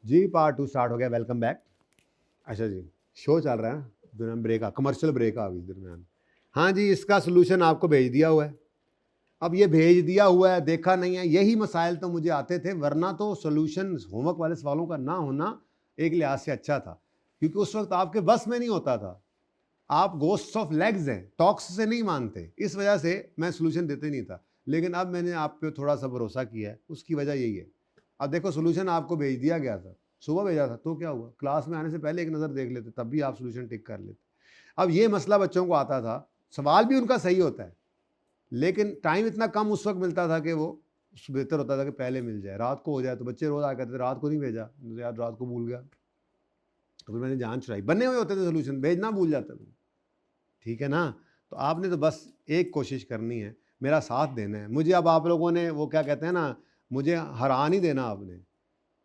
जी part 2 start हो गया, welcome back. अच्छा जी, शो चल रहा है ना, दरमियान ब्रेक कमर्शियल ब्रेक आ गई दरमियान। हाँ जी, इसका सोल्यूशन आपको भेज दिया हुआ है। अब ये भेज दिया हुआ है, देखा नहीं है, यही मसाइल तो मुझे आते थे, वरना तो सोल्यूशन होमवर्क वाले सवालों का ना होना एक लिहाज से अच्छा था, क्योंकि उस वक्त आपके बस में नहीं होता था। आप गोस्ट्स ऑफ लेग्स हैं, टॉक्स से नहीं मानते, इस वजह से मैं सोल्यूशन देते नहीं था। लेकिन अब मैंने आप पे थोड़ा सा भरोसा किया है, उसकी वजह यही है। अब देखो, सोल्यूशन आपको भेज दिया गया था, सुबह भेजा था, तो क्या हुआ, क्लास में आने से पहले एक नज़र देख लेते, तब भी आप सोल्यूशन टिक कर लेते। अब ये मसला बच्चों को आता था, सवाल भी उनका सही होता है, लेकिन टाइम इतना कम उस वक्त मिलता था कि वो बेहतर होता था कि पहले मिल जाए, रात को हो जाए। तो बच्चे रोज आ कहते थे रात को नहीं भेजा, यार रात को भूल गया, तो फिर मैंने जान चुराई, बने हुए होते थे सोल्यूशन, भेजना भूल जाता था। ठीक है ना। तो आपने तो बस एक कोशिश करनी है, मेरा साथ देना है। मुझे अब आप लोगों ने वो क्या कहते हैं ना, मुझे हरा नहीं देना आपने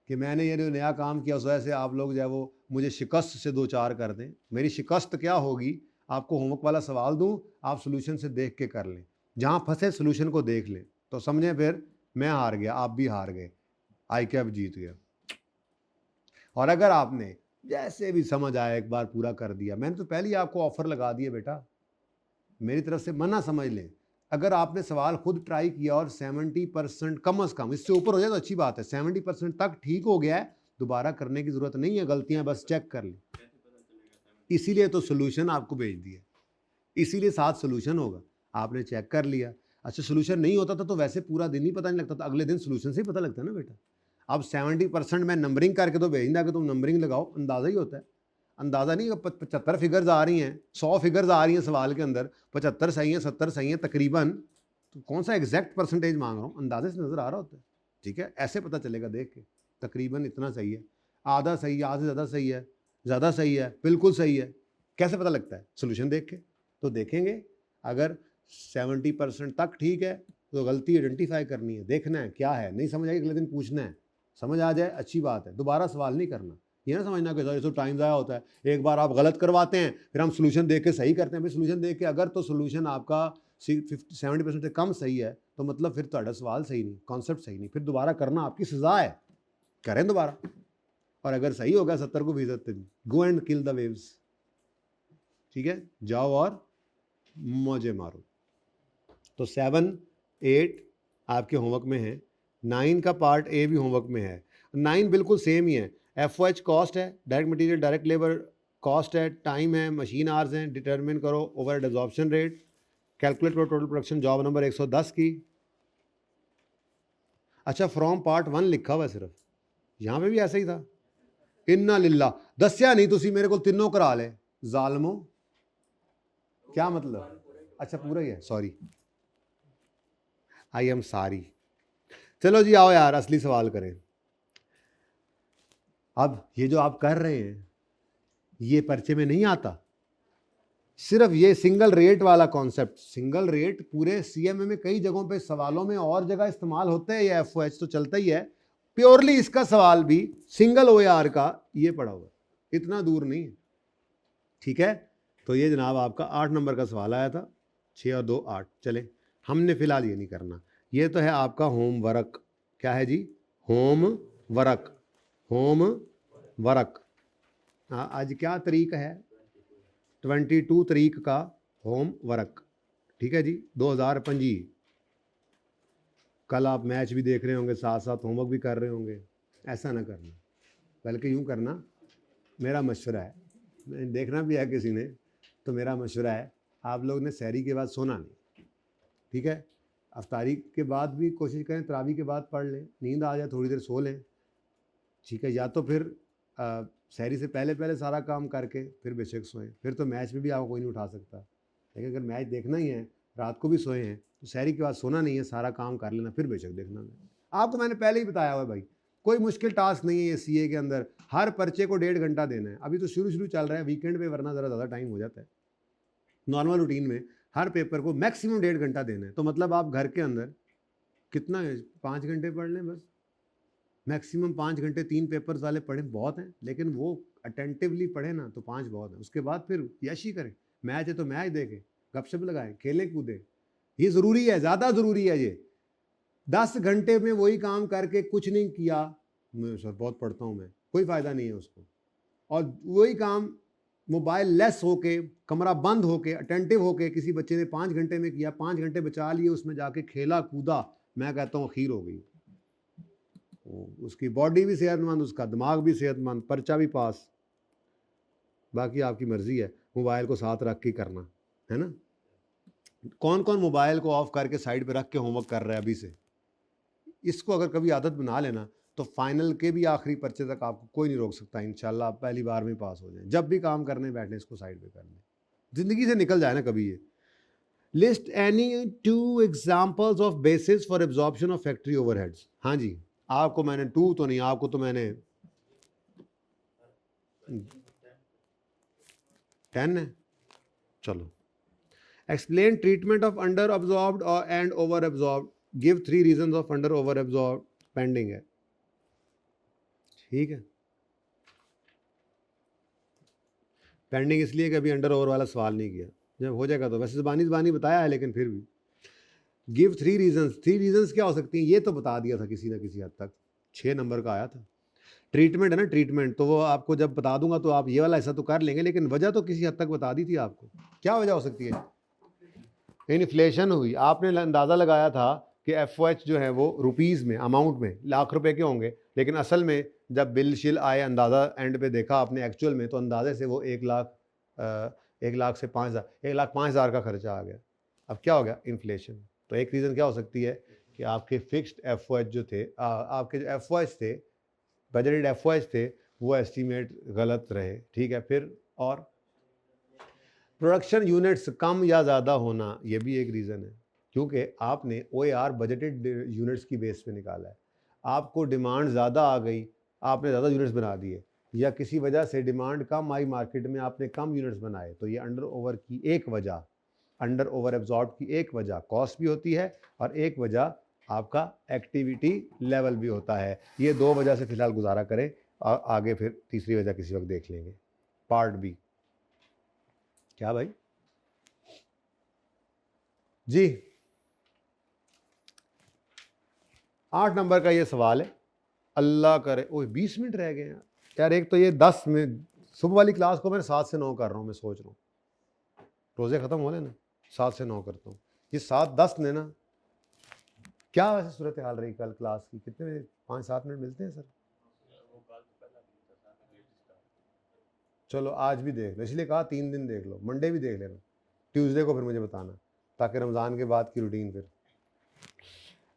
कि मैंने ये जो नया काम किया उस वजह से आप लोग जो है वो मुझे शिकस्त से दो चार कर दें। मेरी शिकस्त क्या होगी, आपको होमवर्क वाला सवाल दूं, आप सोल्यूशन से देख के कर लें, जहां फंसे सोल्यूशन को देख लें, तो समझें फिर मैं हार गया, आप भी हार गए, आई कैप जीत गया। और अगर आपने जैसे भी समझ आया एक बार पूरा कर दिया, मैंने तो पहले ही आपको ऑफर लगा दिया बेटा, मेरी तरफ से मना समझ लें। अगर आपने सवाल खुद ट्राई किया और 70% कम अज कम, इससे ऊपर हो जाए तो अच्छी बात है, 70% तक ठीक हो गया है, दोबारा करने की जरूरत नहीं है, गलतियां बस चेक कर लें। इसीलिए तो सोल्यूशन आपको भेज दिया, इसीलिए साथ सोल्यूशन होगा, आपने चेक कर लिया। अच्छा, सोल्यूशन नहीं होता था तो वैसे पूरा दिन ही पता नहीं लगता था, अगले दिन सोल्यूशन से ही पता लगता है ना बेटा। अब 70% मैं नंबरिंग करके तो भेज दूंगा कि तुम नंबरिंग लगाओ, अंदाजा ही होता है। अंदाजा नहीं, 75 फिगर्स आ रही हैं, 100 फिगर्स आ रही हैं सवाल के अंदर, 75 सही है, 70 सही है तकरीबन, तो कौन सा एग्जैक्ट परसेंटेज मांग रहा हूँ, अंदाजे से नजर आ रहा होता है। ठीक है, ऐसे पता चलेगा देख के, तकरीबन इतना सही है, आधा सही है, आधे ज़्यादा सही है, ज़्यादा सही है, बिल्कुल सही है, कैसे पता लगता है, सोल्यूशन देख के। तो देखेंगे, अगर 70% तक ठीक है तो गलती आइडेंटिफाई करनी है, देखना है क्या है, नहीं समझ आई अगले दिन पूछना है, समझ आ जाए अच्छी बात है, दोबारा सवाल नहीं करना। ये ना समझना कि सर तो टाइम ज़ाया होता है, एक बार आप गलत करवाते हैं फिर हम सोल्यूशन देख के सही करते हैं। भाई सोल्यूशन देख के अगर तो सोल्यूशन आपका 70% से कम सही है तो मतलब फिर तो सवाल सही नहीं, कॉन्सेप्ट सही नहीं, फिर दोबारा करना आपकी सजा है, करें दोबारा। और अगर सही होगा 70% go and kill the waves. ठीक है, जाओ और मौजे मारो। तो 7, 8 आपके होमवर्क में है, 9 का पार्ट ए भी होमवर्क में है। 9 बिल्कुल सेम ही है, FOH कॉस्ट है, direct material direct labour cost है, टाइम है, मशीन आवर्स हैं, डिटरमिन करो ओवर एब्जॉर्प्शन रेट, कैलकुलेट करो टोटल प्रोडक्शन जॉब नंबर 110 की। अच्छा, फ्रॉम पार्ट 1 लिखा हुआ है सिर्फ, यहाँ पे भी ऐसा ही था। इन्ना लिल्ला दस्या नहीं, तुसी मेरे को तीनों करा ले जालमो, क्या मतलब, अच्छा पूरा ही है, सॉरी, आई एम सॉरी। चलो जी आओ यार असली सवाल करें। अब ये जो आप कर रहे हैं ये पर्चे में नहीं आता, सिर्फ ये सिंगल रेट वाला कॉन्सेप्ट, सिंगल रेट पूरे सीएमए में कई जगहों पे सवालों में और जगह इस्तेमाल होता है, ये FOH तो चलता ही है, प्योरली इसका सवाल भी सिंगल OAR का ये पड़ा हुआ, इतना दूर नहीं है। ठीक है, तो ये जनाब आपका 8 नंबर का सवाल आया था, 6 और 2 8। चले, हमने फिलहाल ये नहीं करना, ये तो है आपका होम वर्क। क्या है जी, होम वर्क, होम वर्क। आज क्या तारीख है, 22 तारीख का होम वर्क। ठीक है जी, 2025। कल आप मैच भी देख रहे होंगे, साथ साथ होमवर्क भी कर रहे होंगे, ऐसा ना करना, बल्कि यूँ करना, मेरा मशवरा है, देखना भी है किसी ने तो मेरा मशवरा है, आप लोग ने सहरी के बाद सोना नहीं। ठीक है, अफ्तारी के बाद भी कोशिश करें, तरावी के बाद पढ़ लें, नींद आ जाए थोड़ी देर सो लें। ठीक है, या तो फिर सहरी से पहले पहले सारा काम करके फिर बेशक सोएं, फिर तो मैच में भी आपको कोई नहीं उठा सकता। लेकिन अगर मैच देखना ही है, रात को भी सोए हैं, तो सहरी के बाद सोना नहीं है, सारा काम कर लेना, फिर बेशक देखना। आपको मैंने पहले ही बताया हुआ है भाई, कोई मुश्किल टास्क नहीं है ये CA के अंदर, हर पर्चे को 1.5 घंटा देना है। अभी तो शुरू चल रहा है, वीकेंड पे वरना ज़रा ज़्यादा टाइम हो जाता है। नॉर्मल रूटीन में हर पेपर को मैक्सिमम 1.5 घंटा देना है, तो मतलब आप घर के अंदर कितना है, 5 घंटे पढ़ लें बस, मैक्सिमम 5 घंटे, 3 पेपर्स वाले पढ़ें बहुत हैं, लेकिन वो अटेंटिवली पढ़े ना तो 5 बहुत है। उसके बाद फिर यशी करें, मैच है तो मैच देखें, गपशप लगाएं, खेलें कूदें, ये ज़रूरी है, ज़्यादा ज़रूरी है ये। 10 घंटे में वही काम करके कुछ नहीं किया सर बहुत पढ़ता हूँ मैं, कोई फ़ायदा नहीं है उसको। और वही काम मोबाइल लेस होके, कमरा बंद होके, अटेंटिव होके किसी बच्चे ने 5 घंटे में किया, 5 घंटे बचा लिए, उसमें जाके खेला कूदा, मैं कहता हूँ खीर हो गई। उसकी बॉडी भी सेहतमंद, उसका दिमाग भी सेहतमंद, पर्चा भी पास। बाकी आपकी मर्जी है मोबाइल को साथ रख के करना, है ना। कौन कौन मोबाइल को ऑफ करके साइड पे रख के होमवर्क कर रहा है अभी से? इसको अगर कभी आदत बना लेना तो फाइनल के भी आखिरी पर्चे तक आपको कोई नहीं रोक सकता। इंशाल्लाह आप पहली बार में पास हो जाएं। जब भी काम करने बैठे इसको साइड पे कर लें, जिंदगी से निकल जाए ना कभी ये। List any 2 examples of basis for absorption of factory overheads. हाँ जी, आपको मैंने 2 तो नहीं, आपको तो मैंने 10 है। चलो, explain treatment of under absorbed and over absorbed, give 3 reasons of under over absorbed. Pending है, ठीक है। पेंडिंग इसलिए कि अभी अंडर ओवर वाला सवाल नहीं किया, जब हो जाएगा तो। वैसे ज़बानी बताया है लेकिन फिर भी गिव 3 रीजंस। 3 रीजंस क्या हो सकती हैं ये तो बता दिया था किसी ना किसी हद तक, 6 नंबर का आया था। ट्रीटमेंट है ना, ट्रीटमेंट, तो वो आपको जब बता दूंगा तो आप ये वाला ऐसा तो कर लेंगे, लेकिन वजह तो किसी हद तक बता दी थी आपको। क्या वजह हो सकती है? इन्फ्लेशन हुई। आपने अंदाज़ा लगाया था कि FOH जो है वो रुपीज़ में, अमाउंट में लाख रुपए के होंगे, लेकिन असल में जब बिल शिल आए, अंदाज़ा एंड पे देखा आपने एक्चुअल में, तो अंदाजे से वो 1 लाख से 5,000, 1,05,000 का खर्चा आ गया। अब क्या हो गया? इन्फ्लेशन। तो एक रीज़न क्या हो सकती है कि आपके फिक्स्ड FOH जो थे, आपके जो FOH थे, बजटेड FOH थे, वो एस्टीमेट गलत रहे, ठीक है। फिर और प्रोडक्शन यूनिट्स कम या ज़्यादा होना, ये भी एक रीज़न है, क्योंकि आपने OAR बजटेड यूनिट्स की बेस पे निकाला है। आपको डिमांड ज़्यादा आ गई, आपने ज़्यादा यूनिट्स बना दिए, या किसी वजह से डिमांड कम आई मार्केट में, आपने कम यूनिट्स बनाए, तो ये अंडर ओवर की एक वजह, अंडर ओवर एब्जॉर्ब की एक वजह कॉस्ट भी होती है, और एक वजह आपका एक्टिविटी लेवल भी होता है। ये 2 वजह से फ़िलहाल गुजारा करें, और आगे फिर तीसरी वजह किसी वक्त देख लेंगे। Part B. क्या भाई जी? 8 नंबर का ये सवाल है। अल्लाह करे, ओए 20 मिनट रह गए हैं यार। एक तो ये 10 में सुबह वाली क्लास को मैं 7 से 9 कर रहा हूँ, मैं सोच रहा हूँ रोज़े ख़त्म हो ना, 7 से 9 करता हूँ। ये 7-10 ने ना, क्या वैसे सूरत हाल रही कल क्लास की? कितने बजे? 5-7 मिनट मिलते हैं सर? चलो आज भी देख लो, इसलिए कहा 3 दिन देख लो, मंडे भी देख लेना, ट्यूसडे को फिर मुझे बताना, ताकि रमज़ान के बाद की रूटीन फिर।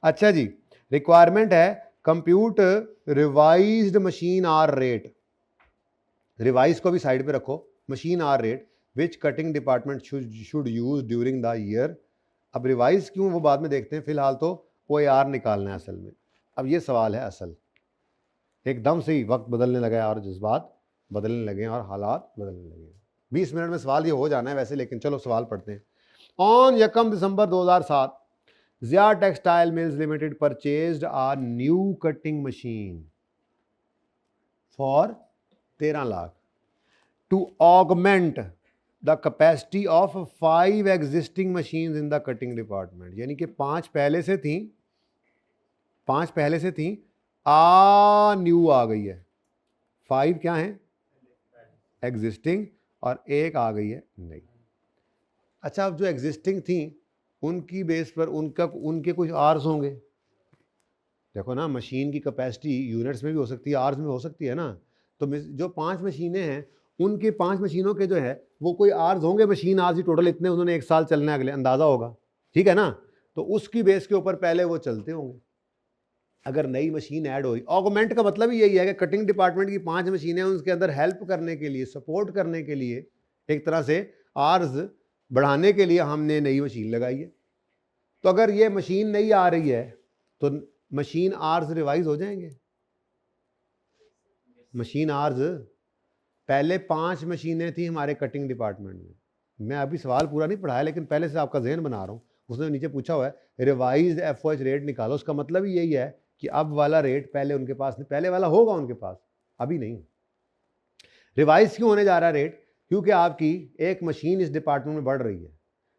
अच्छा जी, रिक्वायरमेंट है compute revised machine hour rate. Revise को भी साइड पे रखो, machine hour rate which cutting department should use during the year. अब रिवाइज क्यों वो बाद में देखते हैं, फिलहाल तो OAR निकालना है असल में। अब ये सवाल है असल, एकदम से ही वक्त बदलने लगा है और जज्बात बदलने लगे हैं और हालात बदलने लगे हैं। 20 मिनट में सवाल ये हो जाना है वैसे, लेकिन चलो सवाल पढ़ते हैं। On 1 December 2007 Zia Textile Mills Limited purchased a new cutting machine for 13 lakh to augment the capacity of 5 existing machines in the cutting department। यानी कि 5 पहले से थी, 5 पहले से थी, न्यू आ गई है। 5 क्या है? एग्जिस्टिंग, और 1 आ गई है नई। अच्छा, अब जो एग्जिस्टिंग थी उनकी बेस पर उनके कुछ आर्स होंगे। देखो ना, मशीन की कैपेसिटी यूनिट्स में भी हो सकती है, आर्स में हो सकती है ना। तो जो 5 मशीनें हैं, उनके 5 मशीनों के जो है वो कोई आर्स होंगे, मशीन आर्स ही टोटल इतने, उन्होंने 1 साल चलना है अगले, अंदाज़ा होगा, ठीक है ना। तो उसकी बेस के ऊपर पहले वो चलते होंगे। अगर नई मशीन ऐड हुई, ऑगमेंट का मतलब ही यही है कि कटिंग डिपार्टमेंट की 5 मशीनें, उसके अंदर हेल्प करने के लिए, सपोर्ट करने के लिए, एक तरह से आर्स बढ़ाने के लिए हमने नई मशीन लगाई है। तो अगर ये मशीन नई आ रही है तो मशीन आर्स रिवाइज हो जाएंगे। मशीन आर्स, पहले 5 मशीनें थी हमारे कटिंग डिपार्टमेंट में। मैं अभी सवाल पूरा नहीं पढ़ाया, लेकिन पहले से आपका जहन बना रहा हूँ। उसने नीचे पूछा हुआ है रिवाइज्ड FOH रेट निकालो। उसका मतलब ही यही है कि अब वाला रेट पहले उनके पास नहीं, पहले वाला होगा उनके पास, अभी नहीं। रिवाइज क्यों होने जा रहा है रेट? क्योंकि आपकी एक मशीन इस डिपार्टमेंट में बढ़ रही है।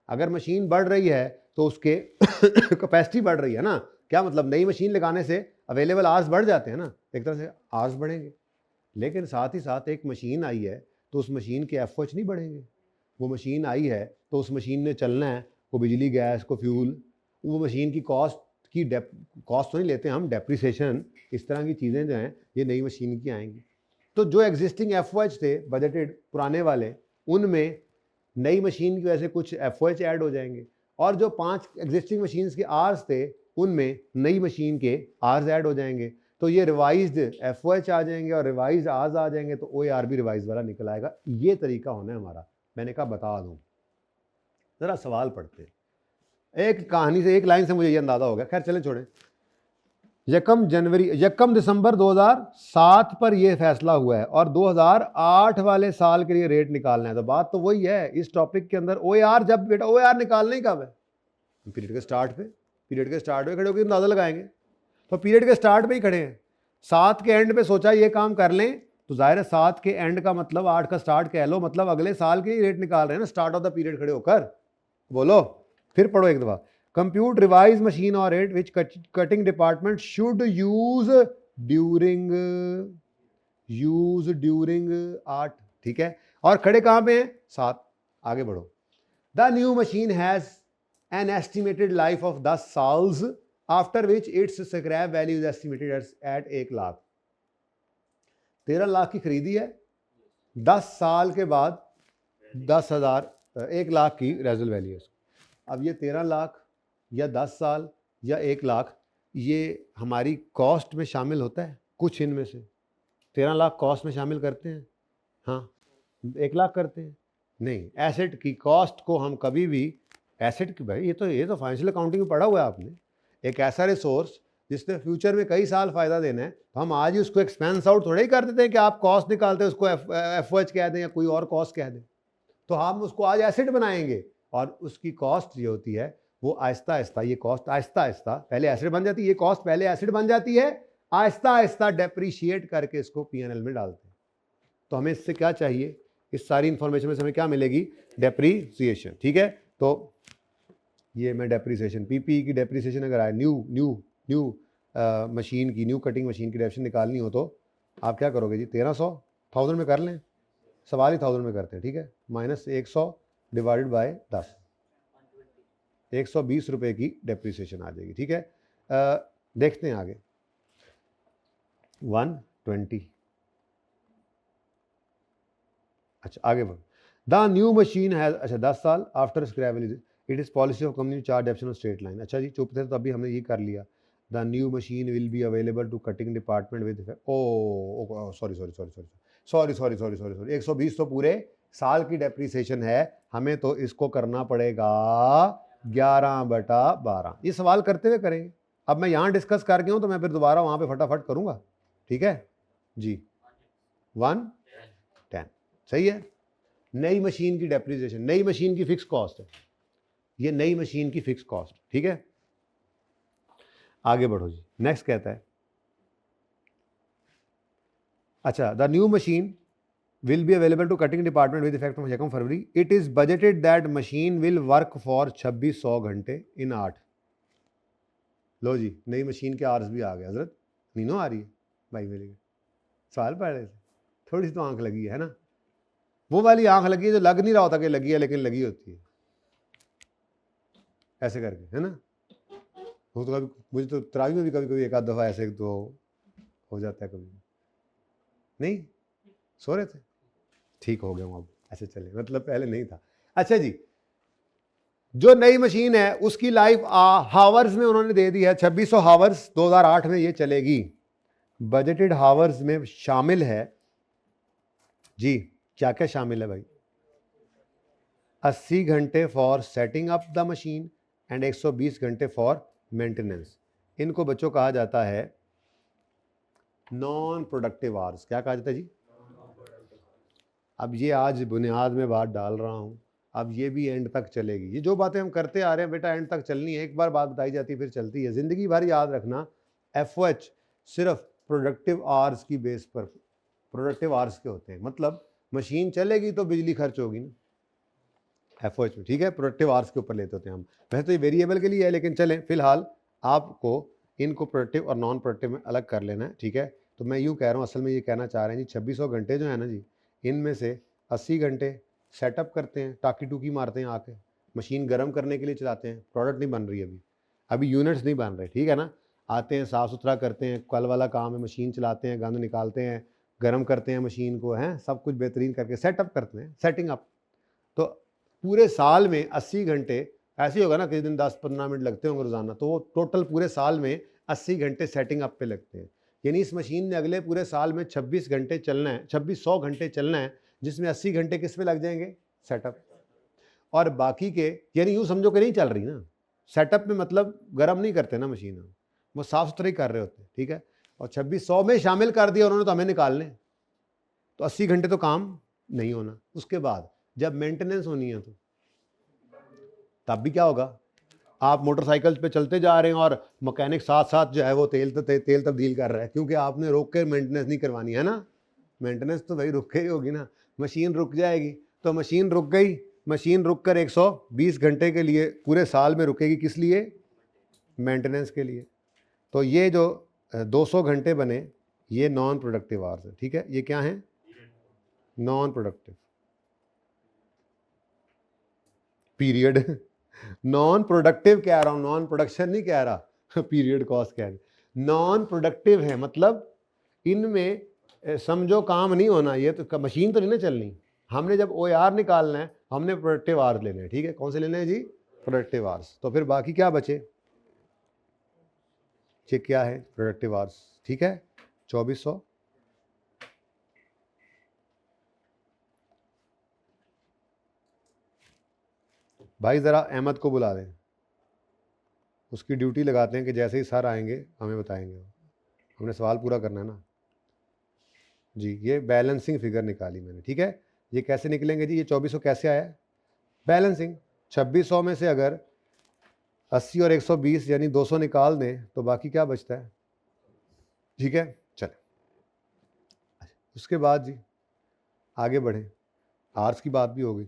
अगर मशीन बढ़ रही है तो उसके कैपेसिटी बढ़ रही है ना, क्या मतलब, नई मशीन लगाने से अवेलेबल आवर्स बढ़ जाते हैं ना, एक तरह से आवर्स बढ़ेंगे, लेकिन साथ ही साथ एक मशीन आई है तो उस मशीन के एफओएच नहीं बढ़ेंगे। वो मशीन आई है तो उस मशीन ने चलना है, वो बिजली, गैस को फ्यूल, वो मशीन की कॉस्ट तो नहीं लेते हम, डेप्रिसिएशन, इस तरह की चीज़ें जो हैं ये नई मशीन की आएंगी। तो जो एग्जिस्टिंग एफओएच थे बजटेड पुराने वाले, उनमें नई मशीन की वजह से कुछ एफओएच ऐड हो जाएंगे, और जो 5 एग्जिस्टिंग मशीन्स के आर्स थे उनमें नई मशीन के आर्स ऐड हो जाएंगे। तो ये रिवाइज्ड एफओएच आ जाएंगे और रिवाइज्ड आर्स आ जाएंगे, तो ओआर भी रिवाइज वाला निकल आएगा। ये तरीका होना है हमारा। मैंने कहा बता दूं, जरा सवाल पढ़ते, एक कहानी से, एक लाइन से मुझे ये अंदाजा हो गया, खैर चले छोड़ें। यकम दिसंबर 2007 पर यह फैसला हुआ है और 2008 वाले साल के लिए रेट निकालना है। तो बात तो वही है इस टॉपिक के अंदर, ओआर, जब बेटा ओआर निकालना ही कब है, पीरियड के स्टार्ट पे, पीरियड के स्टार्ट पे खड़े होकर अंदाजा लगाएंगे, तो पीरियड के स्टार्ट पे ही खड़े हैं। 7 के एंड पे सोचा ये काम कर लें, तो जाहिर है 7 के एंड का मतलब 8 का स्टार्ट कह लो, मतलब अगले साल के ही रेट निकाल रहे हैं ना, स्टार्ट ऑफ द पीरियड खड़े होकर। बोलो, फिर पढ़ो एक दफा। कंप्यूट रिवाइज मशीन और rate which cutting department should use during art, ठीक है। और खड़े कहां पे हैं, 7। आगे बढ़ो। The new machine has an estimated life of 10 salts after which it's scrap value is estimated at 1 lakh. 13 lakh की खरीदी है, 10 साल के बाद 10,000, 1 लाख की रेजल वैल्यू है। अब ये 13 लाख या 10 साल या 1 लाख, ये हमारी कॉस्ट में शामिल होता है? कुछ इनमें से 13 लाख कॉस्ट में शामिल करते हैं, हाँ 1 लाख करते हैं? नहीं, एसेट की कॉस्ट को हम कभी भी, एसेट की, भाई ये तो फाइनेंशियल अकाउंटिंग में पढ़ा हुआ है आपने, एक ऐसा रिसोर्स जिसने फ्यूचर में कई साल फ़ायदा देना है, तो हम आज ही उसको एक्सपेंस आउट थोड़ा ही कर देते हैं कि आप कॉस्ट निकालते हैं उसको एफओएच कह दें या कोई और कॉस्ट कह दें। तो हम उसको आज एसेट बनाएंगे और उसकी कॉस्ट ये होती है, वो आहिस्ता आहिस्ता, ये कॉस्ट आहिस्ता आहिस्ता पहले एसेट बन जाती है, ये कॉस्ट पहले एसेट बन जाती है, आहिस्ता आहिस्ता डेप्रीशिएट करके इसको पीएनएल में डालते हैं। तो हमें इससे क्या चाहिए, इस सारी इंफॉर्मेशन में से हमें क्या मिलेगी, डेप्रीसिएशन, ठीक है। तो ये मैं डेप्रीसिएशन, पीपीई की डेप्रीसिएशन अगर आए, न्यू मशीन की, न्यू कटिंग मशीन की डेप्रीसिएशन निकालनी हो तो आप क्या करोगे जी, 1300 में कर लें, सवाल ही 1000 में करते हैं, ठीक है। माइनस 100 डिवाइडेड बाय 10, 120 रुपये की डेप्रीसिएशन आ जाएगी, ठीक है। देखते हैं आगे, 120, अच्छा आगे बढ़ो। द न्यू मशीन है, अच्छा 10 साल after scrap value, it is policy of company charge डेप्शन of straight line. अच्छा जी, चुप थे तो अभी हमने ये कर लिया। The new machine will be available to cutting department with, sorry 120 तो पूरे साल की डेप्रीसिएशन है, हमें तो इसको करना पड़ेगा 11/12। ये सवाल करते हुए करेंगे। अब मैं यहाँ डिस्कस कर गया हूँ तो मैं फिर दोबारा वहाँ पे फटाफट करूँगा, ठीक है जी। 110 सही है। नई मशीन की डेप्रीसिएशन, नई मशीन की फिक्स कॉस्ट है, ये नई मशीन की फिक्स कॉस्ट, ठीक है। आगे बढ़ो जी, नेक्स्ट कहता है, अच्छा the new machine will be available to cutting department with effect from 2 February. It is budgeted that machine will work for 2600 घंटे in 8। लो जी, नई मशीन के आवर्स भी आ गए। हजरत नीनो आ रही है भाई, मेरे सवाल पढ़ रहे थे, थोड़ी सी तो आंख लगी है ना, वो वाली आंख लगी है जो लग नहीं रहा होता कि लगी है, लेकिन लगी होती है ऐसे करके, है ना। वो तो कभी, मुझे तो तरावी में भी कभी कभी एक आध दफ़ा ऐसे तो हो जाता है, कभी नहीं सो रहे थे, ठीक हो गया हूँ अब, ऐसे चले, मतलब पहले नहीं था। अच्छा जी, जो नई मशीन है उसकी लाइफ हावर्स में उन्होंने दे दी है 2600 हावर्स, 2008 में ये चलेगी। बजटेड हावर्स में शामिल है जी, क्या क्या शामिल है भाई, 80 घंटे for setting up the machine and 120 घंटे फॉर मेंटेनेंस। इनको बच्चों कहा जाता है नॉन प्रोडक्टिव आवर्स। क्या कहा जाता है जी? अब ये आज बुनियाद में बात डाल रहा हूँ, अब ये भी एंड तक चलेगी। ये जो बातें हम करते आ रहे हैं बेटा एंड तक चलनी है, एक बार बात बताई जाती है फिर चलती है ज़िंदगी भर। याद रखना, एफओएच सिर्फ प्रोडक्टिव आवर्स की बेस पर, प्रोडक्टिव आवर्स के होते हैं, मतलब मशीन चलेगी तो बिजली खर्च होगी ना एफओएच में, ठीक है, प्रोडक्टिव आवर्स के ऊपर लेते होते हैं हम। वैसे तो ये वेरिएबल के लिए है, लेकिन चलें फिलहाल आपको इनको प्रोडक्टिव और नॉन प्रोडक्टिव में अलग कर लेना है, ठीक है। तो मैं यूँ कह रहा हूँ, असल में ये कहना चाह रहे हैं जी 2600 घंटे जो है ना जी, इनमें से 80 घंटे सेटअप करते हैं, टाकी टूकी मारते हैं आके, मशीन गर्म करने के लिए चलाते हैं, प्रोडक्ट नहीं बन रही अभी यूनिट्स नहीं बन रहे, ठीक है ना। आते हैं, साफ़ सुथरा करते हैं, कल वाला काम है, मशीन चलाते हैं, गंद निकालते हैं, गर्म करते हैं मशीन को, हैं सब कुछ बेहतरीन करके सेटअप करते हैं, सेटिंग अप। तो पूरे साल में 80 घंटे ऐसे ही होगा ना, किसी दिन 10-15 मिनट लगते होंगे रोज़ाना, तो वो टोटल पूरे साल में 80 घंटे सेटिंग अप पे लगते हैं। यानी इस मशीन ने अगले पूरे साल में 26 घंटे चलना है, 2600 घंटे चलना है, जिसमें 80 घंटे किस पे लग जाएंगे, सेटअप। और बाकी के, यानी यूँ समझो कि नहीं चल रही ना, सेटअप में मतलब गर्म नहीं करते ना मशीन, वो साफ़ सुथरा ही कर रहे होते हैं, ठीक है। और 2600 में शामिल कर दिया उन्होंने, तो हमें निकालने, तो 80 घंटे तो काम नहीं होना। उसके बाद जब मेंटेनेंस होनी है तो तब भी क्या होगा, आप मोटरसाइकिल पे चलते जा रहे हैं और मैकेनिक साथ साथ जो है वो तेल तब्दील कर रहा है, क्योंकि आपने रोक के मेंटेनेंस नहीं करवानी है ना। मेंटेनेंस तो भाई रुक के ही होगी ना, मशीन रुक जाएगी तो मशीन रुक गई, मशीन रुक कर 120 घंटे के लिए पूरे साल में रुकेगी, किस लिए, मेंटेनेंस के लिए। तो ये जो 200 घंटे बने, ये नॉन प्रोडक्टिव आवर्स है, ठीक है। ये क्या है, non productive period non productive कह रहा हूँ, नॉन प्रोडक्शन नहीं कह रहा पीरियड कॉस्ट कह रहे, नॉन प्रोडक्टिव है, मतलब इनमें समझो काम नहीं होना, ये तो मशीन तो नहीं ना चलनी। हमने जब OAR निकालना है, हमने प्रोडक्टिव आवर्स लेने हैं, ठीक है। कौन से लेने हैं जी, प्रोडक्टिव आवर्स। तो फिर बाकी क्या बचे, ये क्या है, प्रोडक्टिव आवर्स, ठीक है, 2400। भाई ज़रा अहमद को बुला दें, उसकी ड्यूटी लगाते हैं कि जैसे ही सर आएंगे हमें बताएंगे, हमने सवाल पूरा करना है ना जी। ये बैलेंसिंग फिगर निकाली मैंने, ठीक है। ये कैसे निकलेंगे जी, ये 2400 कैसे आया, बैलेंसिंग। 2600 में से अगर 80 और 120 यानी 200 निकाल दें तो बाकी क्या बचता है, ठीक है। चले उसके बाद जी आगे बढ़ें, आर्स की बात भी हो गई।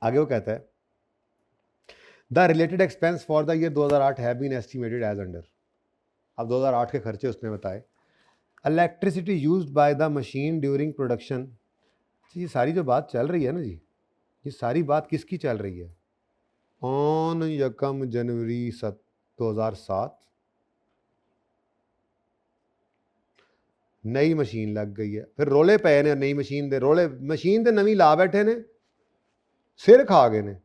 आगे वो कहता है, the related expense for the year 2008 have been estimated as under. अब 2008 के खर्चे उसने बताए। Electricity used by the machine during production. ये सारी जो बात चल रही है ना जी, ये सारी बात किसकी चल रही है, ऑन 1 जनवरी 2007 नई मशीन लग गई है। फिर रोले पे ने नई मशीन दे, रोले मशीन दे नवी ला बैठे ने, सिर खा गए ने,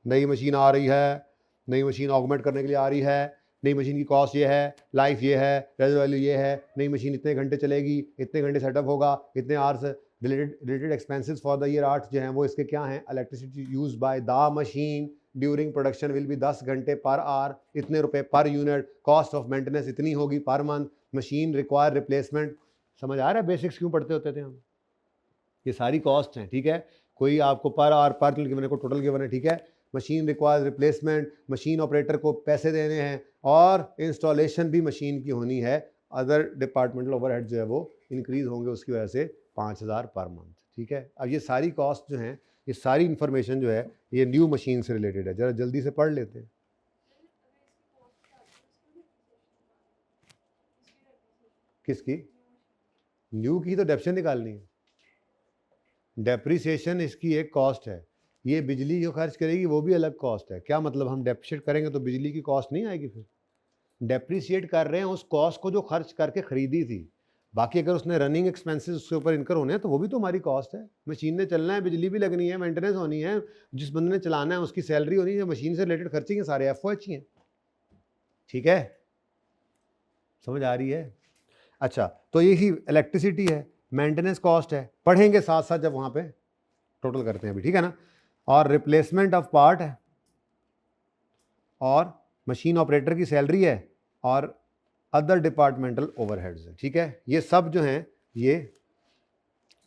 नई मशीन आ रही है, नई मशीन ऑगमेंट करने के लिए आ रही है, नई मशीन की कॉस्ट ये है, लाइफ ये है, रेजर वैल्यू ये है, नई मशीन इतने घंटे चलेगी, इतने घंटे सेटअप होगा, इतने hours. Related expenses for the year 8 जो हैं वो इसके क्या हैं, electricity use by the machine during production will be 10 घंटे पर आवर, इतने रुपए per unit, cost of maintenance इतनी होगी per month, machine require replacement. समझ आ रहा है बेसिक्स क्यों पढ़ते होते थे हम, ये सारी कॉस्ट हैं, ठीक है। कोई आपको पर आवर पर गिवन है, को टोटल गिवन है, ठीक है। Machine requires replacement, machine operator को पैसे देने हैं, और इंस्टॉलेशन भी मशीन की होनी है। अदर डिपार्टमेंटल ओवरहेड जो है वो इंक्रीज होंगे उसकी वजह से 5000 पर मंथ, ठीक है। अब ये सारी कॉस्ट जो हैं, ये सारी इन्फॉर्मेशन जो है ये न्यू मशीन से रिलेटेड है, ज़रा जल्दी से पढ़ लेते हैं। किसकी, न्यू की तो डेप्शन निकालनी है, डेप्रिसिएशन इसकी एक कॉस्ट है। ये बिजली जो खर्च करेगी वो भी अलग कॉस्ट है। क्या मतलब, हम डेप्रिशिएट करेंगे तो बिजली की कॉस्ट नहीं आएगी, फिर डेप्रिशिएट कर रहे हैं उस कॉस्ट को जो खर्च करके खरीदी थी। बाकी अगर उसने रनिंग एक्सपेंसेस उसके ऊपर इनकर होने हैं तो वो भी तो हमारी कॉस्ट है। मशीन ने चलना है, बिजली भी लगनी है, मेंटेनेंस होनी है, जिस बंदे ने चलाना है उसकी सैलरी होनी है, मशीन से रिलेटेड खर्चे हैं सारे FOH ही हैं, ठीक है। समझ आ रही है। अच्छा, तो यही इलेक्ट्रिसिटी है, मेंटेनेंस कॉस्ट है, पढ़ेंगे साथ साथ जब वहाँ पे टोटल करते हैं अभी, ठीक है ना। और रिप्लेसमेंट ऑफ पार्ट है, और मशीन ऑपरेटर की सैलरी है, और अदर डिपार्टमेंटल ओवरहेड्स है, ठीक है। ये सब जो हैं ये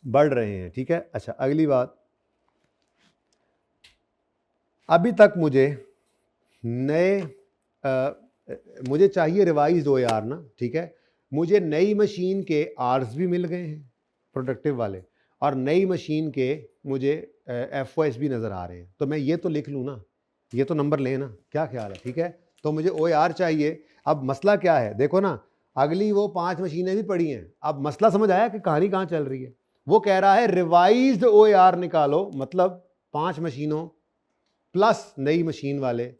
बढ़ रहे हैं, ठीक है। अच्छा, अगली बात, अभी तक मुझे नए मुझे चाहिए रिवाइज OAR ना, ठीक है। मुझे नई मशीन के आर्स भी मिल गए हैं प्रोडक्टिव वाले, और नई मशीन के मुझे FOH भी नज़र आ रहे हैं। तो मैं ये तो लिख लूँ ना, ये तो नंबर लें ना, क्या ख्याल है, ठीक है। तो मुझे OAR चाहिए। अब मसला क्या है, देखो ना, अगली वो 5 मशीनें भी पड़ी हैं। अब मसला समझ आया कि कहानी कहाँ चल रही है। वो कह रहा है रिवाइज्ड OAR निकालो, मतलब 5 मशीनों प्लस नई मशीन वाले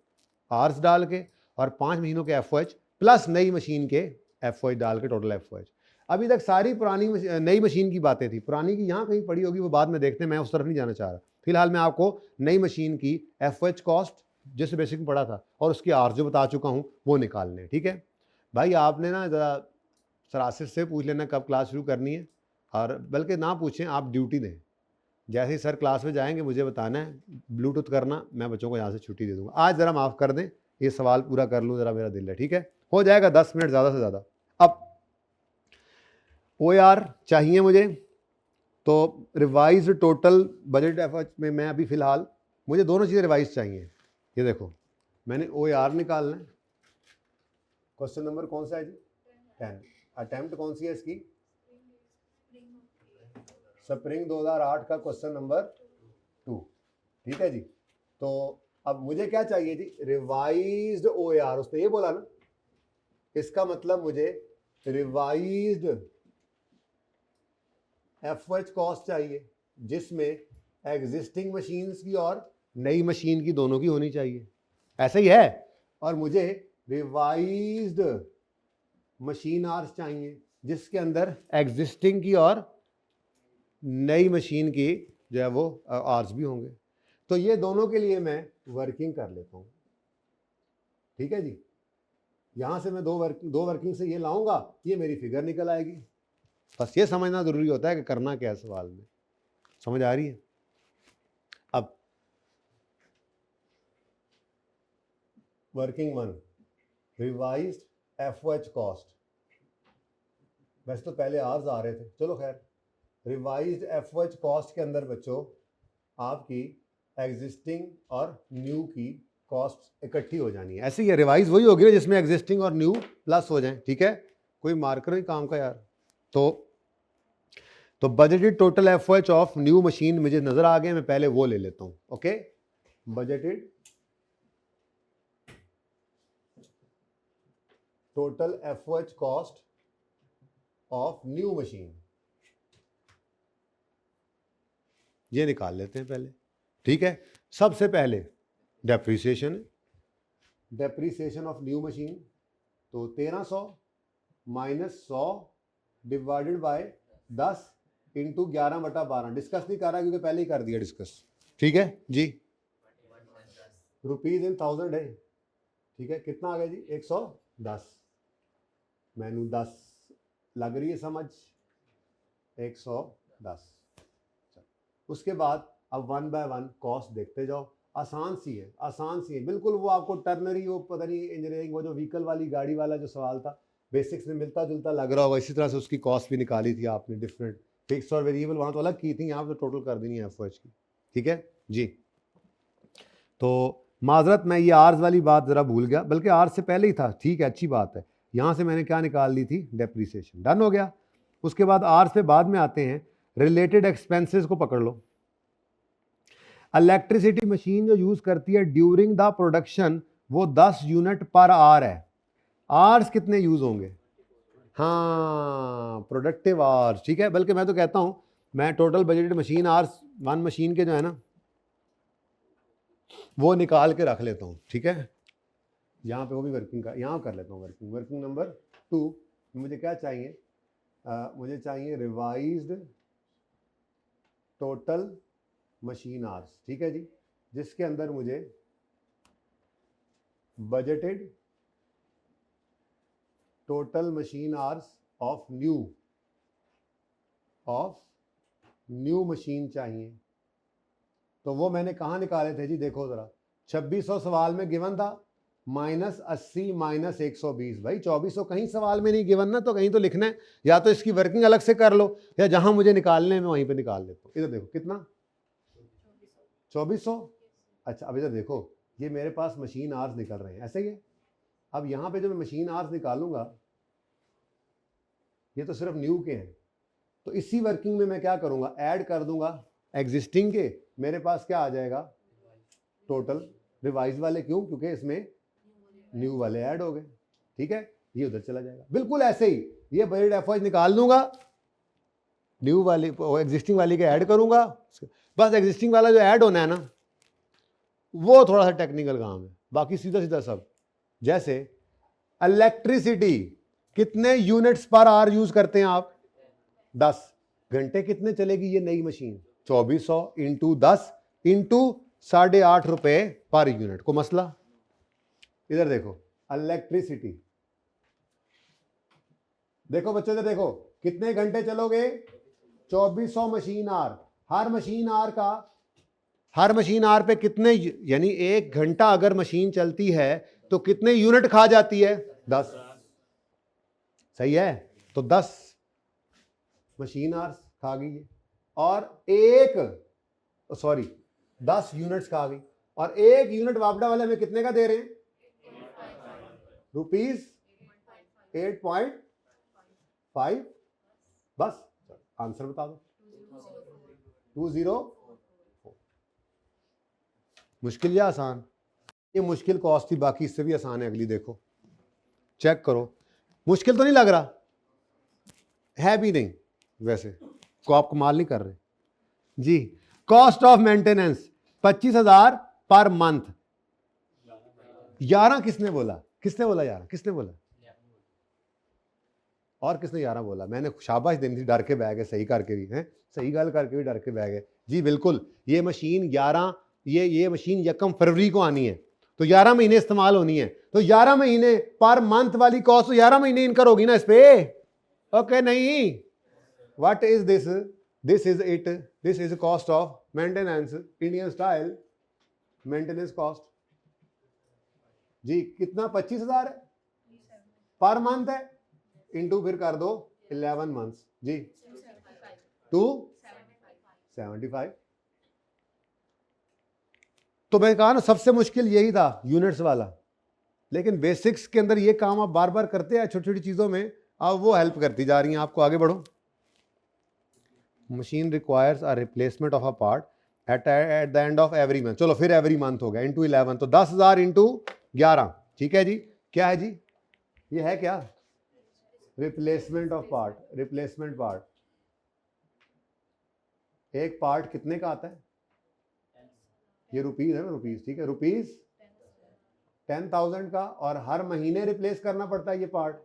आर्स डाल के, और 5 मशीनों के FOH प्लस नई मशीन के FOH डाल के, टोटल FOH। अभी तक सारी पुरानी नई मशीन की बातें थी, पुरानी की यहाँ कहीं पड़ी होगी, वो बाद में देखते हैं, मैं उस तरफ नहीं जाना चाह रहा। फिलहाल मैं आपको नई मशीन की FOH कॉस्ट जैसे बेसिक में पढ़ा था और उसकी आर्स जो बता चुका हूँ वो निकालने। ठीक है भाई, आपने ना ज़रा सरासिर से पूछ लेना कब क्लास शुरू करनी है, और बल्कि ना पूछें, आप ड्यूटी दें। जैसे ही सर क्लास में जाएंगे मुझे बताना है, ब्लूटूथ करना, मैं बच्चों को यहाँ से छुट्टी दे दूंगा। आज ज़रा माफ़ कर दें, ये सवाल पूरा कर लूँ ज़रा, मेरा दिल है। ठीक है, हो जाएगा 10 मिनट ज़्यादा से ज़्यादा। अब OAR चाहिए मुझे, तो रिवाइज टोटल बजट एफर्ट में मैं अभी फ़िलहाल, मुझे दोनों चीज़ें रिवाइज चाहिए। ये देखो, मैंने OAR निकालना है। क्वेश्चन नंबर कौन सा है जी? 10। अटेम्प्ट कौन सी है इसकी? स्प्रिंग 2008 का क्वेश्चन नंबर 2। ठीक है जी। तो अब मुझे क्या चाहिए जी? Revised OAR। उसने ये बोला ना, इसका मतलब मुझे रिवाइज्ड FOH कॉस्ट चाहिए, जिसमें एग्जिस्टिंग मशीन्स की और नई मशीन की दोनों की होनी चाहिए। ऐसा ही है। और मुझे रिवाइज्ड मशीन आर्स चाहिए, जिसके अंदर एग्जिस्टिंग की और नई मशीन की जो है वो आर्स भी होंगे। तो ये दोनों के लिए मैं वर्किंग कर लेता हूँ। ठीक है जी, यहाँ से मैं दो वर्किंग से ये लाऊंगा, ये मेरी फिगर निकल आएगी। बस ये समझना जरूरी होता है कि करना क्या है सवाल में। समझ आ रही है? अब वर्किंग 1, रिवाइज्ड FOH कॉस्ट। वैसे तो पहले आर्स आ रहे थे, चलो खैर। रिवाइज्ड FOH कॉस्ट के अंदर बच्चों आपकी एग्जिस्टिंग और न्यू की कॉस्ट इकट्ठी हो जानी है। ऐसे ही रिवाइज वही होगी ना जिसमें एग्जिस्टिंग और न्यू प्लस हो जाए। ठीक है, कोई मार्कर नहीं काम का यार। तो budgeted total FOH of new machine मुझे नजर आ गए, मैं पहले वो ले लेता हूं। Okay, budgeted total FOH cost of new machine, ये निकाल लेते हैं पहले। ठीक है, सबसे पहले depreciation, depreciation of new machine, तो 1300 minus 100 divided by 10 into 11/12। Discuss नहीं कर रहा क्योंकि पहले ही कर दिया डिस्कस। ठीक है जी, रुपीज इन 1000 है। ठीक है, कितना आ गया जी? 110। मैनू 10 लग रही है समझ? 110। उसके बाद अब 1 बाय 1 कॉस्ट देखते जाओ। आसान सी है, आसान सी है बिल्कुल। वो आपको टर्नरी, वो पता नहीं इंजीनियरिंग, वो जो व्हीकल वाली गाड़ी वाला जो सवाल था, बेसिक्स में मिलता जुलता लग रहा होगा। इसी तरह से उसकी कॉस्ट भी निकाली थी आपने, डिफरेंट फिक्स और वेरिएबल वहाँ तो अलग की थी, यहाँ तो टोटल कर देनी है FOH की। ठीक है जी, तो माजरत मैं ये आर्स वाली बात ज़रा भूल गया, बल्कि आर्स से पहले ही था। ठीक है, अच्छी बात है। यहाँ से मैंने क्या निकाल ली थी? डेप्रीसिएशन। डन हो गया। उसके बाद आर्स पे बाद में आते हैं, रिलेटेड एक्सपेंसेस को पकड़ लो। इलेक्ट्रिसिटी मशीन जो यूज करती है ड्यूरिंग द प्रोडक्शन, वो 10 यूनिट पर आवर है। आवर्स कितने यूज होंगे? हाँ, प्रोडक्टिव आवर्स। ठीक है, बल्कि मैं तो कहता हूं, मैं total budgeted machine hours 1 machine के जो है ना, वो निकाल के रख लेता हूं। ठीक है, यहाँ पे वो भी वर्किंग का यहाँ कर लेता हूँ। वर्किंग नंबर 2 मुझे क्या चाहिए? मुझे चाहिए रिवाइज्ड टोटल मशीन आवर्स। ठीक है जी, जिसके अंदर मुझे budgeted total machine hours of new machine चाहिए। तो वो मैंने कहाँ निकाले थे जी? देखो जरा, 2600 सवाल में गिवन था, -80 माइनस 120। भाई 2400 कहीं सवाल में नहीं गिवन ना, तो कहीं तो लिखना है। या तो इसकी वर्किंग अलग से कर लो, या जहां मुझे निकालने में वहीं पे निकाल लेता हूँ। इधर देखो कितना, 2400। अच्छा, अब इधर देखो, ये मेरे पास मशीन आवर्स निकल रहे हैं, ऐसे ही है। अब यहाँ पे जो मैं मशीन आवर्स निकालूंगा, ये तो सिर्फ न्यू के हैं, तो इसी वर्किंग में मैं क्या करूंगा? ऐड कर दूंगा एग्जिस्टिंग के। मेरे पास क्या आ जाएगा? टोटल रिवाइज वाले। क्यों? क्योंकि इसमें न्यू वाले ऐड हो गए, ठीक है, ये उधर चला जाएगा। बिल्कुल ऐसे ही ये बजट एफओएच निकाल दूंगा, न्यू वाली एग्जिस्टिंग वाली के ऐड करूंगा, बस एग्जिस्टिंग वाला जो ऐड होना है ना वो थोड़ा सा टेक्निकल काम है, बाकी सीधा सीधा सब। जैसे इलेक्ट्रिसिटी कितने यूनिट्स पर आवर यूज करते हैं आप? 10 घंटे कितने चलेगी ये नई मशीन? 2400 इंटू 10 इंटू 8.5 रुपए पर यूनिट। को मसला? इधर देखो इलेक्ट्रिसिटी, देखो बच्चों इधर देखो कितने घंटे चलोगे? 2400 मशीन आर, हर मशीन आर पे कितने, यानी 1 घंटा अगर मशीन चलती है तो कितने यूनिट खा जाती है? 10। सही है, तो 10 मशीन आवर्स खा गई है, और 10 यूनिट्स खा गई, और 1 यूनिट वापडा वाले में कितने का दे रहे हैं? ₹8.5। बस आंसर बता दो। 204। मुश्किल या आसान? ये मुश्किल कॉस्ट थी, बाकी इससे भी आसान है। अगली देखो, चेक करो, मुश्किल तो नहीं लग रहा है भी नहीं, वैसे को आप कमाल नहीं कर रहे जी। Cost of maintenance 25,000 per month. 11 किसने बोला? 11 किसने बोला? और किसने 11 बोला? मैंने शाबाश देनी थी, डर के बैग है, सही करके भी है, सही गल करके भी डर के बैग है जी। बिल्कुल, ये मशीन 11, ये मशीन 1 फरवरी को आनी है, तो 11 महीने इस्तेमाल होनी है, तो 11 महीने पर मंथ वाली कॉस्ट तो 11 महीने इनकर होगी ना इस पे। ओके नहीं, what is this? This is cost of maintenance, Indian style maintenance cost जी। कितना? 25,000 है पर मंथ है, इंटू फिर कर दो 11 मंथ्स जी, 275। तो मैं कहा ना सबसे मुश्किल यही था, यूनिट्स वाला, लेकिन बेसिक्स के अंदर ये काम आप बार बार करते हैं छोटी छोटी चीजों में, अब वो हेल्प करती जा रही हैं आपको। आगे बढ़ो। Machine requires a replacement of a part at the end of every month. चलो फिर एवरी मंथ हो गया, इंटू 11, तो 10,000 इंटू 11, ठीक है जी। क्या है जी? ये है क्या? Replacement of part. Replacement part, एक पार्ट कितने का आता है? ये रुपीज है ना, रुपीज, ठीक है, रुपीज 10,000 का, और हर महीने रिप्लेस करना पड़ता है ये पार्ट।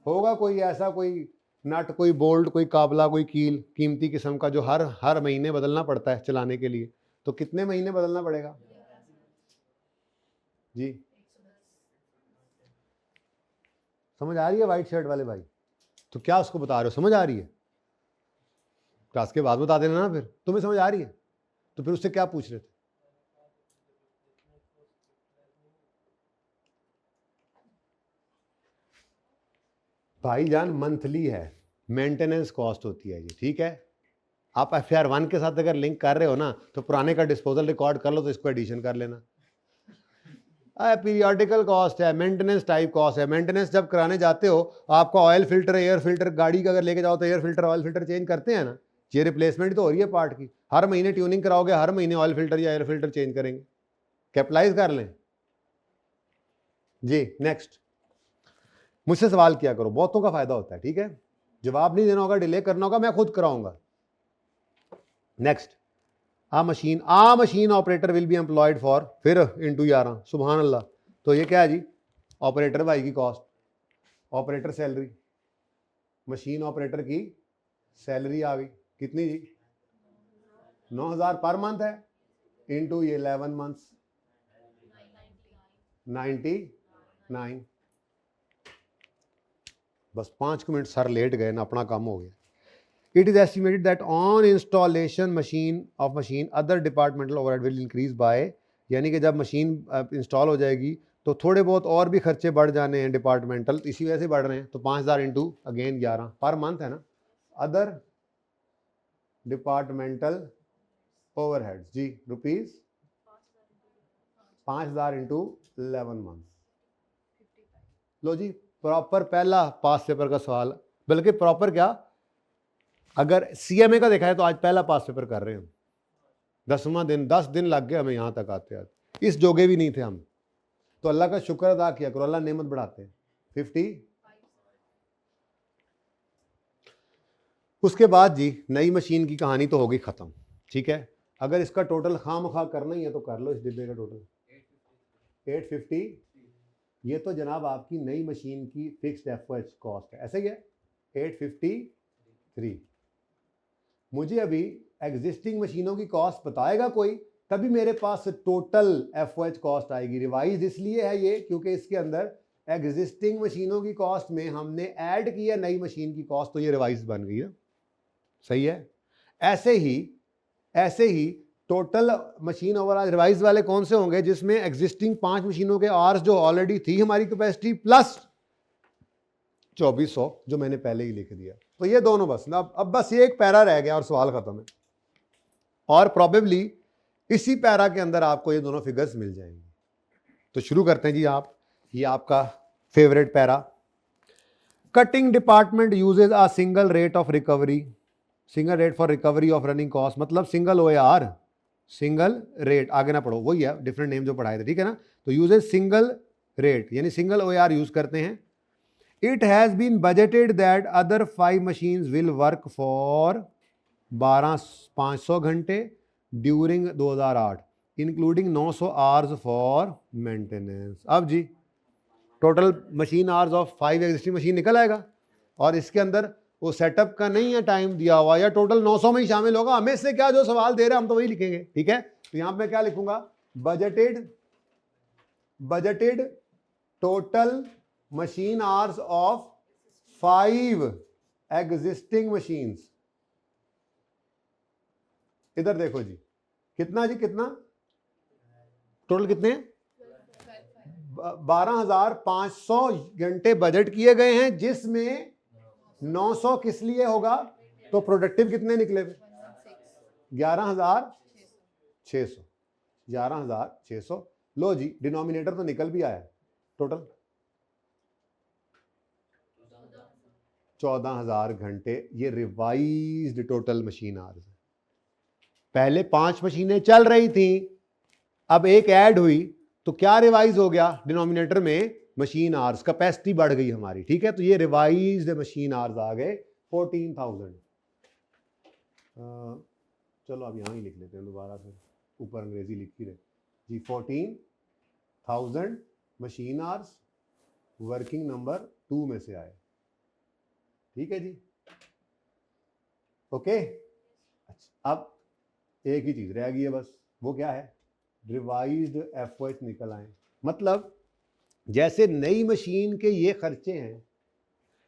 होगा कोई ऐसा, कोई नट, कोई बोल्ट, कोई काबला, कोई कील कीमती किस्म का जो हर महीने बदलना पड़ता है चलाने के लिए, तो कितने महीने बदलना पड़ेगा जी? समझ आ रही है वाइट शर्ट वाले भाई? तो क्या उसको बता रहे हो, समझ आ रही है? क्लास के बाद बता देना ना, फिर तुम्हें समझ आ रही है तो फिर उससे क्या पूछ रहे थे? भाईजान मंथली है, मेंटेनेंस कॉस्ट होती है जी, ठीक है। आप FR 1 के साथ अगर लिंक कर रहे हो ना, तो पुराने का डिस्पोजल रिकॉर्ड कर लो, तो इसको एडिशन कर लेना। पीरियडिकल कॉस्ट है, मेंटेनेंस टाइप कॉस्ट है। मेंटेनेंस जब कराने जाते हो, आपका ऑयल फिल्टर, एयर फिल्टर, गाड़ी का अगर लेके जाओ तो air filter, oil filter change करते हैं ना, ये रिप्लेसमेंट तो हो रही है पार्ट की। हर महीने ट्यूनिंग कराओगे, हर महीने ऑयल फिल्टर या एयर फिल्टर चेंज करेंगे। कैपिटलाइज कर लें जी। नेक्स्ट, मुझसे सवाल किया करो, बहुतों का फायदा होता है, ठीक है। जवाब नहीं देना होगा, डिले करना होगा, मैं खुद कराऊंगा। Next, a machine operator will be employed for, फिर इंटू 11, सुभान अल्लाह। तो ये क्या है जी? ऑपरेटर भाई की cost, operator salary, machine operator की सैलरी आ गई, कितनी जी? 9,000 पर मंथ है, इंटू ये 11 मंथ्स, 99। बस 5 मिनट सर लेट गए ना, अपना काम हो गया। It is estimated that on installation of machine other departmental overhead will increase by, यानी कि जब मशीन इंस्टॉल हो जाएगी तो थोड़े बहुत और भी खर्चे बढ़ जाने हैं डिपार्टमेंटल, इसी वजह से बढ़ रहे हैं। तो 5,000 इंटू अगेन 11 पर मंथ है ना। अदर डिपार्टमेंटल ओवरहेड्स जी, रुपीज 5,000 इंटू 11 मंथ। लो जी, प्रॉपर पहला पास पेपर का सवाल, बल्कि प्रॉपर क्या, अगर CMA का देखा है तो आज पहला पास पेपर कर रहे हैं हम। 10वां दिन, 10 दिन लग गए हमें यहाँ तक आते आते, इस जोगे भी नहीं थे हम। तो अल्लाह का शुक्र अदा किया करो, अल्लाह नेमत बढ़ाते हैं। 50। उसके बाद जी नई मशीन की कहानी तो हो गई ख़त्म, ठीक है। अगर इसका टोटल खाम खा करना ही है तो कर लो इस डिब्बे का टोटल 850। ये तो जनाब आपकी नई मशीन की फिक्स्ड एफओएच कॉस्ट है, ऐसा ही है 853। मुझे अभी एग्जिस्टिंग मशीनों की कॉस्ट बताएगा कोई, तभी मेरे पास टोटल एफओएच कॉस्ट आएगी। रिवाइज इसलिए है ये क्योंकि इसके अंदर एग्जिस्टिंग मशीनों की कॉस्ट में हमने ऐड किया नई मशीन की कॉस्ट, तो ये रिवाइज बन गई है, सही है। ऐसे ही टोटल मशीन ओवरऑल रिवाइज वाले कौन से होंगे, जिसमें एग्जिस्टिंग 5 मशीनों के आवर्स जो ऑलरेडी थी हमारी कैपेसिटी प्लस 2400 जो मैंने पहले ही लिख दिया। तो ये दोनों बस अब बस ये एक पैरा रह गया और सवाल खत्म है। और प्रोबेबली इसी पैरा के अंदर आपको ये दोनों फिगर्स मिल जाएंगे। तो शुरू करते हैं जी। ये आपका favourite para, cutting department usage a single rate of recovery, single rate for recovery of running cost, मतलब सिंगल OAR, सिंगल रेट, आगे ना पढ़ो, वही है डिफरेंट नेम जो पढ़ाए थे, ठीक है ना। तो यूजेज सिंगल रेट यानी सिंगल OAR यूज करते हैं। It has been budgeted that other 5 machines will work for 500 घंटे during 2008 including 900 hours for maintenance. अब जी total machine hours of 5 existing machine निकल आएगा, और इसके अंदर वो सेटअप का नहीं है टाइम दिया हुआ, या टोटल 900 में ही शामिल होगा। हमें से क्या जो सवाल दे रहे हैं हम तो वही लिखेंगे, ठीक है। तो यहां पे मैं क्या लिखूंगा, budgeted total machine hours of 5 existing machines. इधर देखो जी, कितना जी, कितना टोटल कितने 12,500 घंटे बजट किए गए हैं, जिसमें 900 किस लिए होगा, तो प्रोडक्टिव कितने निकले थे 11,600। 11,600 लो जी, डिनोमिनेटर तो निकल भी आया, टोटल 14,000 घंटे। ये रिवाइज्ड टोटल मशीन आवर्स। पहले 5 मशीनें चल रही थी, अब एक ऐड हुई, तो क्या रिवाइज हो गया, डिनोमिनेटर में मशीन आवर्स, कैपेसिटी बढ़ गई हमारी, ठीक है। तो ये रिवाइज्ड मशीन आवर्स आ गए 14,000। चलो अब यहां ही लिख लेते हैं दोबारा से, ऊपर अंग्रेजी लिखी रहे जी। 14,000 मशीन आवर्स वर्किंग नंबर 2 में से आए, ठीक है जी, ओके। अच्छा, अब एक ही चीज रह गई है बस, वो क्या है, रिवाइज्ड एफओएच निकल आए। मतलब जैसे नई मशीन के ये खर्चे हैं,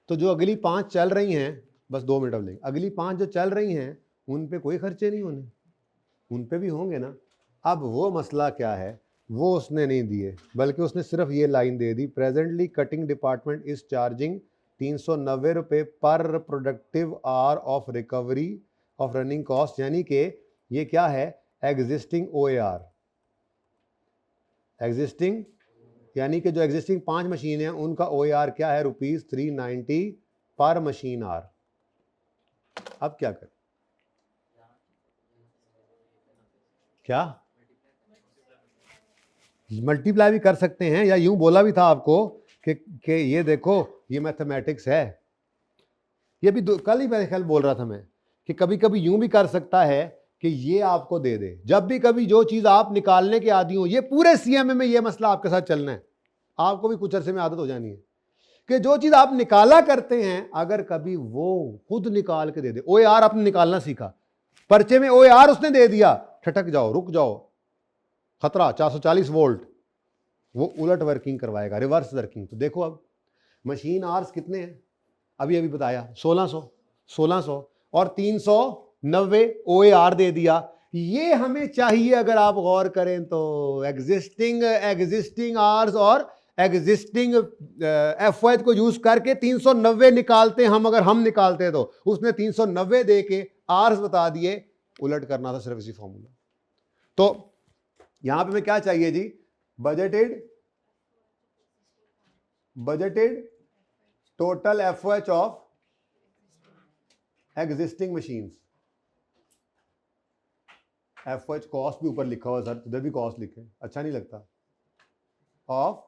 तो जो अगली 5 चल रही हैं, बस 2 मिनट अब लेंगे, अगली 5 जो चल रही हैं उन पे कोई खर्चे नहीं होने, उन पे भी होंगे ना। अब वो मसला क्या है, वो उसने नहीं दिए, बल्कि उसने सिर्फ ये line they the, presently cutting department is charging 390 रुपये पर productive hour of recovery of running cost. यानी कि ये क्या है, एग्जिस्टिंग OAR, एग्जिस्टिंग यानी कि जो एग्जिस्टिंग 5 मशीन है उनका OAR क्या है, ₹390 पर मशीन आवर। अब क्या करें, क्या मल्टीप्लाई भी कर सकते हैं, या यूं बोला भी था आपको कि ये देखो ये मैथमेटिक्स है। ये भी कल ही मेरे ख्याल बोल रहा था मैं कि कभी कभी यूं भी कर सकता है कि ये आपको दे दे, जब भी कभी जो चीज आप निकालने के आदी हो, ये पूरे CMA में ये मसला आपके साथ चलना है, आपको भी कुछ अरसे में आदत हो जानी है कि जो चीज आप निकाला करते हैं, अगर कभी वो खुद निकाल के दे दे। OAR आपने निकालना सीखा, पर्चे में OAR उसने दे दिया, ठटक जाओ, रुक जाओ, खतरा, 440 वोल्ट, वो उलट वर्किंग करवाएगा, रिवर्स वर्किंग। तो देखो अब मशीन आवर्स कितने हैं, अभी बताया 1600 और 390 OAR दे दिया। ये हमें चाहिए, अगर आप गौर करें तो एग्जिस्टिंग आवर्स और एग्जिस्टिंग एफओएच को यूज करके 390 निकालते हम, अगर हम निकालते तो उसने 390 दे के आवर्स बता दिए, उलट करना था सिर्फ इसी फॉर्मूला। तो यहां पे मैं क्या चाहिए जी, budgeted total FOH of existing machines. FOH cost भी ऊपर लिखा हुआ सर, उधर भी कॉस्ट लिखे, अच्छा नहीं लगता। Of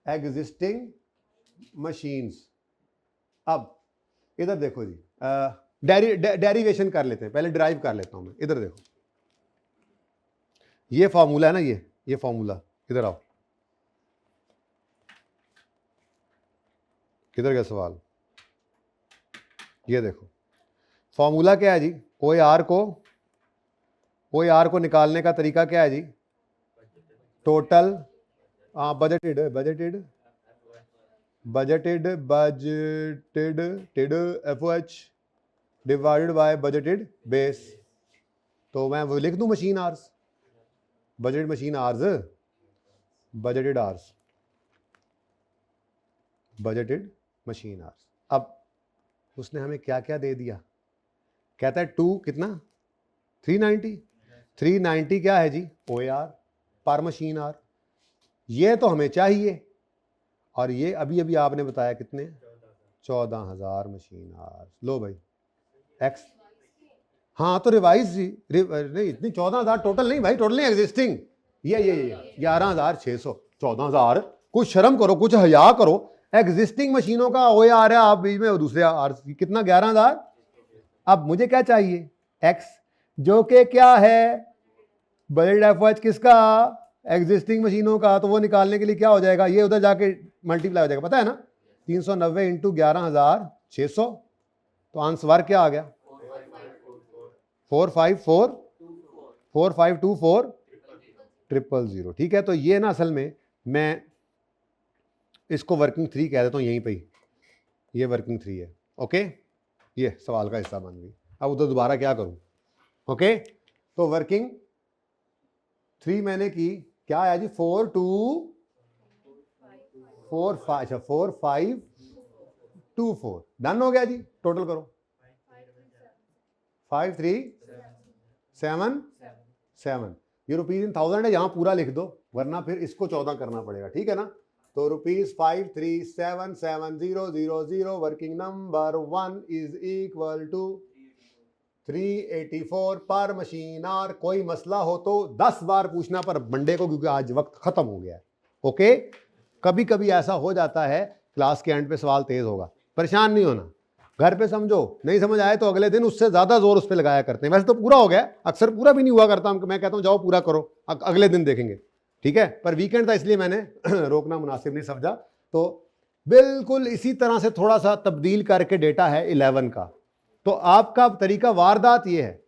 existing machines. अब इधर देखो जी, डेरिवेशन कर लेते हैं, पहले डिराइव कर लेता हूं मैं। इधर देखो, ये फॉर्मूला है ना, ये फॉर्मूला, इधर आओ, किधर गया सवाल? ये देखो फॉर्मूला क्या है जी, ओ आर को निकालने का तरीका क्या है जी? Total budgeted FOH divided by budgeted base. तो मैं वो लिख दूं machine hours, budgeted machine hours, budgeted hours, budgeted machine hours. अब उसने हमें क्या क्या दे दिया? कहता है 2 कितना 390 क्या है जी? OAR पर मशीन आर। ये तो हमें चाहिए, और ये अभी अभी आपने बताया कितने? 14,000 मशीन आर। लो भाई एक्स, हाँ तो रिवाइज जी, नहीं इतनी 14,000 टोटल नहीं भाई, टोटल नहीं, एग्जिस्टिंग ये 11,600। 14,000, कुछ शर्म करो, कुछ हया करो। एग्जिस्टिंग मशीनों का OAR है, आप बीच में दूसरे आर कितना 11,000। अब मुझे क्या चाहिए? एक्स, जो कि क्या है? बजट FOH किसका? एग्जिस्टिंग मशीनों का। तो वो निकालने के लिए क्या हो जाएगा? ये उधर जाके मल्टीप्लाई हो जाएगा, पता है ना, 390 इंटू 11,600। तो आंसर क्या आ गया? 4524 ठीक है। तो ये ना असल में मैं इसको वर्किंग 3 कह देता हूँ यहीं पे ही, ये वर्किंग 3 है। ओके, ये सवाल का हिस्सा बन गई। अब उधर दोबारा क्या करूं? ओके, तो वर्किंग 3 मैंने की, क्या आया जी? 4524 डन हो गया जी। टोटल करो 5377। ये रुपीज इन 1000 है, यहां पूरा लिख दो, वरना फिर इसको 14 करना पड़ेगा, ठीक है ना। तो ₹5377,000 working number 1 is equal to 384 पर मशीन आर। कोई मसला हो तो 10 बार पूछना पर मंडे को, क्योंकि आज वक्त खत्म हो गया है। ओके, कभी कभी ऐसा हो जाता है क्लास के एंड पे सवाल तेज होगा, परेशान नहीं होना, घर पे समझो, नहीं समझ आए तो अगले दिन उससे ज्यादा जोर उस पर लगाया करते हैं। वैसे तो पूरा हो गया, अक्सर पूरा भी नहीं हुआ करता, मैं कहता हूं जाओ पूरा करो, अगले दिन देखेंगे, ठीक है। पर वीकेंड था इसलिए मैंने रोकना मुनासिब नहीं समझा। तो बिल्कुल इसी तरह से थोड़ा सा तब्दील करके डेटा है 11 का। तो आपका तरीका वारदात ये है,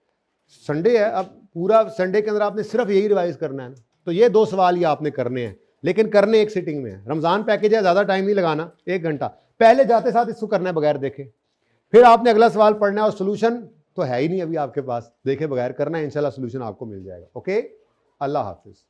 संडे है, अब पूरा संडे के अंदर आपने सिर्फ यही रिवाइज करना है ना। तो ये 2 सवाल ही आपने करने हैं, लेकिन करने एक सिटिंग में है। रमजान पैकेज है, ज्यादा टाइम नहीं लगाना, 1 घंटा पहले जाते साथ इसको करना है बगैर देखे। फिर आपने अगला सवाल पढ़ना है और सोल्यूशन तो है ही नहीं अभी आपके पास, देखे बगैर करना है, इंशाल्लाह सोल्यूशन आपको मिल जाएगा। ओके, अल्लाह हाफिज।